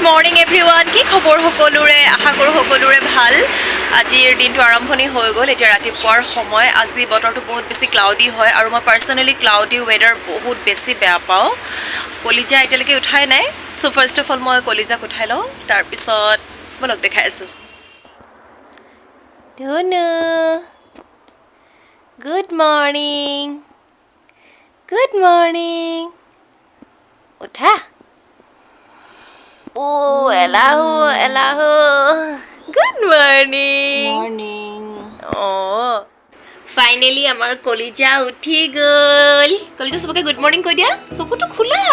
Morning everyone কি খবৰ সকলোৰে আশা কৰোঁ সকলোৰে ভাল আজিৰ দিনটো আৰম্ভণি হৈ গ'ল এতিয়া ৰাতিপুৱাৰ সময় আজি বতৰটো বহুত বেছি ক্লাউডি হয় আৰু মই পাৰ্চনেলি ক্লাউডি ৱেডাৰ বহুত বেছি বেয়া পাওঁ কলিজা এতিয়ালৈকে উঠাই নাই চ' ফাৰ্ষ্ট অফ অল মই কলিজাক উঠাই লওঁ তাৰপিছত বলক দেখাই আছোঁ ধুনু গুড মৰ্নিং উঠা Oh, elahu. Good morning. Oh. Finally, আমাৰ কলিজা উঠি গ'ল। কলিজা সবকে গুড মৰ্নিং কৈ দিয়া। চকুটো খোলা।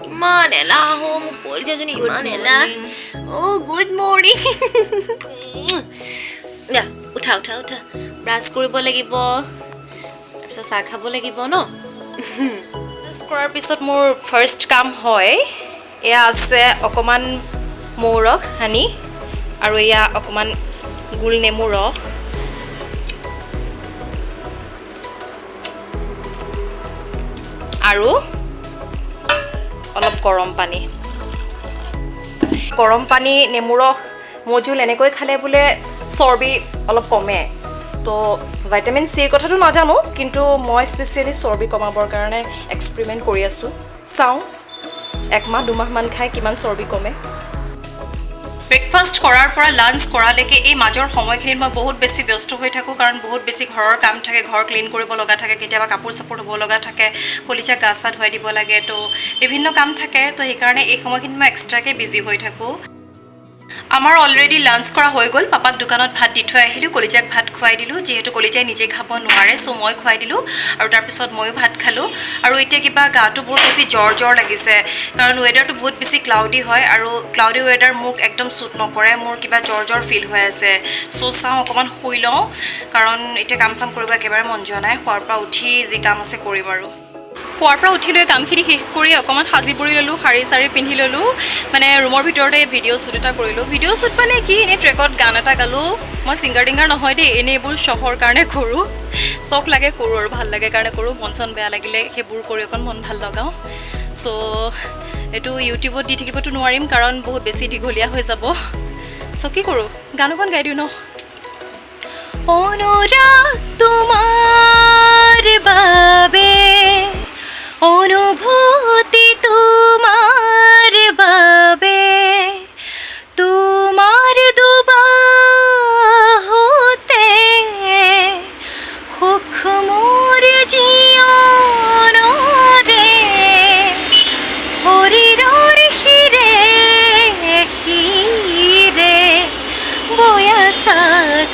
ইমান এলাহ মোৰ কলিজাজনী ইমান এলাহ। Oh, good morning. না, উঠা। ব্ৰাছ কৰিব লাগিব। তাৰপিছত চাহ খাব লাগিব ন? ব্ৰাছ কৰাৰ পিছত মোৰ ফাৰ্ষ্ট কাম হয় এয়া আছে অকণমান মৌ ৰস সানি আৰু এয়া অকণমান গোল নেমু ৰস আৰু অলপ গৰম পানী নেমু ৰস মৌজোল এনেকৈ খালে বোলে চৰ্বি অলপ কমে তো ভিটামিন চিৰ কথাটো নাজানো কিন্তু মই স্পেচিয়েলি চৰ্বি কমাবৰ কাৰণে এক্সপেৰিমেণ্ট কৰি আছোঁ চাওঁ একমাহ দুমাহমান খাই কিমান চৰ্বি কমে ব্ৰেকফাষ্ট কৰাৰ পৰা লাঞ্চ কৰালৈকে এই মাজৰ সময়খিনিত মই বহুত বেছি ব্যস্ত হৈ থাকোঁ কাৰণ বহুত বেছি ঘৰৰ কাম থাকে ঘৰ ক্লিন কৰিব লগা থাকে কেতিয়াবা কাপোৰ চাপোৰ ধুব লগা থাকে কলিজাক গা চা ধুৱাই দিব লাগে তো বিভিন্ন কাম থাকে তো সেইকাৰণে এই সময়খিনিত মই এক্সট্ৰাকৈ বিজি হৈ থাকোঁ আমাৰ অলৰেডি লাঞ্চ কৰা হৈ গ'ল পাপাক দোকানত ভাত দি থৈ আহিলোঁ কলিজাক ভাত খুৱাই দিলোঁ যিহেতু কলিজাই নিজে খাব নোৱাৰে চ' মই খুৱাই দিলোঁ আৰু তাৰপিছত ময়ো ভাত খালোঁ আৰু এতিয়া কিবা গাটো বহুত বেছি জ্বৰ লাগিছে কাৰণ ৱেডাৰটো বহুত বেছি ক্লাউডি হয় আৰু ক্লাউডি ৱেডাৰ মোক একদম শ্বুট নকৰে মোৰ কিবা জ্বৰ ফিল হৈ আছে চ' চাওঁ অকণমান শুই লওঁ কাৰণ এতিয়া কাম চাম কৰিব একেবাৰে মন যোৱা নাই শুৱাৰ পৰা উঠি যি কাম আছে কৰিম আৰু শুৱাৰ পৰা উঠি লৈ কামখিনি শেষ কৰি অকণমান সাজি পৰি ল'লোঁ শাৰী চাৰী পিন্ধি ল'লোঁ মানে ৰুমৰ ভিতৰতে ভিডিঅ' শ্বুট এটা কৰিলোঁ ভিডিঅ' শ্বুট মানে কি এনেই ট্ৰেকত গান এটা গালোঁ মই ছিংগাৰ টিংগাৰ নহয় দেই এনেই এইবোৰ চখৰ কাৰণে কৰোঁ চখ লাগে কৰোঁ আৰু ভাল লাগে কাৰণে কৰোঁ মন চন বেয়া লাগিলে সেইবোৰ কৰি অকণ মন ভাল লগাওঁ চ' এইটো ইউটিউবত দি থাকিবতো নোৱাৰিম কাৰণ বহুত বেছি দীঘলীয়া হৈ যাব চ' কি কৰোঁ গান অকণ গাই দিওঁ ন অনুৰাগ তোমাৰ বাবে অনুভূতি তোমাৰ বাবে তোমাৰ দুবাহুতে সুখ মোৰ জীৱনৰে শৰীৰৰ শিৰে বৈ আছা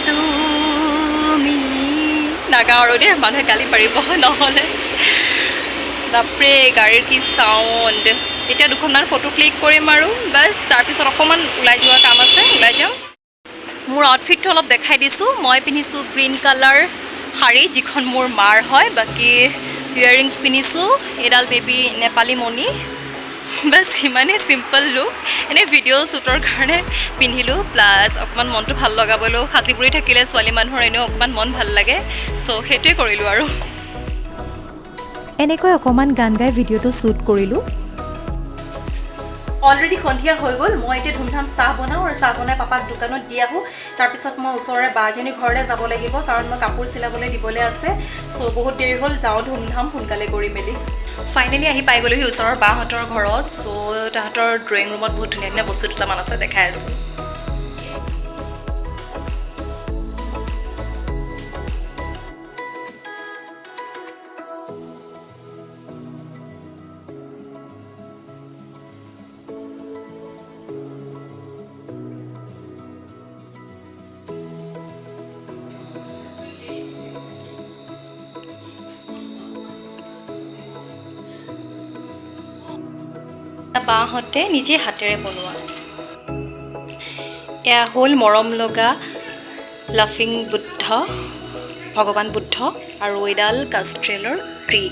তুমি নাগাওঁ আৰু দেই মানুহে গালি পাৰিব নহ'লে বাপৰে গাড়ীৰ কি চাউণ্ড এতিয়া দুখনমান ফটো ক্লিক কৰিম আৰু বাছ তাৰপিছত অকণমান ওলাই যোৱা কাম আছে ওলাই যাম মোৰ আউটফিটটো অলপ দেখাই দিছোঁ মই পিন্ধিছোঁ গ্ৰীণ কালাৰ শাৰী যিখন মোৰ মাৰ হয় বাকী ইয়াৰিংছ পিন্ধিছোঁ এডাল বেবী নেপালী মণি বাছ সিমানেই চিম্পল লুক এনেই ভিডিঅ' শ্বুটৰ কাৰণে পিন্ধিলোঁ প্লাছ অকণমান মনটো ভাল লগাবলৈও সাজি পুৰি থাকিলে ছোৱালী মানুহৰ এনেও অকণমান মন ভাল লাগে চ' সেইটোৱে কৰিলোঁ আৰু এনেকৈ অকণমান গান গাই ভিডিঅ'টো শ্বুট কৰিলোঁ অলৰেডি সন্ধিয়া হৈ গ'ল মই এতিয়া ধুমধাম চাহ বনাওঁ আৰু চাহ বনাই পাপাক দোকানত দি আহোঁ তাৰপিছত মই ওচৰৰে বাজনীৰ ঘৰলৈ যাব লাগিব কাৰণ মই কাপোৰ চিলাবলৈ দিবলৈ আছে চ' বহুত দেৰি হ'ল যাওঁ ধুমধাম সোনকালে কৰি মেলি ফাইনেলি আহি পাই গ'লোহি ওচৰৰ বাহঁতৰ ঘৰত চ' তাহাঁতৰ ড্ৰয়িং ৰুমত বহুত ধুনীয়া ধুনীয়া বস্তু দুটামান আছে দেখাই আছোঁ বাহঁতে নিজে হাতেৰে বনোৱা এয়া হ'ল মৰম লগা লাফিং বুদ্ধ ভগৱান বুদ্ধ আৰু এডাল কাষ্ট্ৰেলৰ ট্ৰী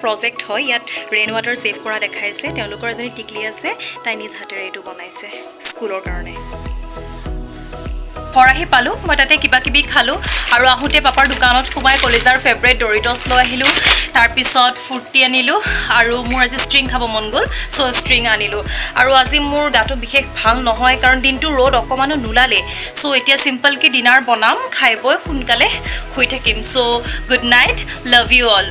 প্ৰজেক্ট হয় ইয়াত ৰেইন ৱাটাৰ ছেভ কৰা দেখাইছে তেওঁলোকৰ এজনী টিকলি আছে তাই নিজ হাতেৰে এইটো বনাইছে স্কুলৰ কাৰণে ঘৰ আহি পালোঁ মই তাতে কিবা কিবি খালোঁ আৰু আহোঁতে পাপাৰ দোকানত সোমাই কলেজাৰ ফেভৰেট ডৰিটছ লৈ আহিলোঁ তাৰপিছত ফুৰ্তি আনিলোঁ আৰু মোৰ আজি ষ্ট্ৰিং খাব মন গ'ল চ' ষ্ট্ৰিং আনিলোঁ আৰু আজি মোৰ গাটো বিশেষ ভাল নহয় কাৰণ দিনটো ৰ'দ অকণমানো নোলালে চ' এতিয়া চিম্পলকৈ ডিনাৰ বনাম খাই বৈ সোনকালে শুই থাকিম চ' good night love you all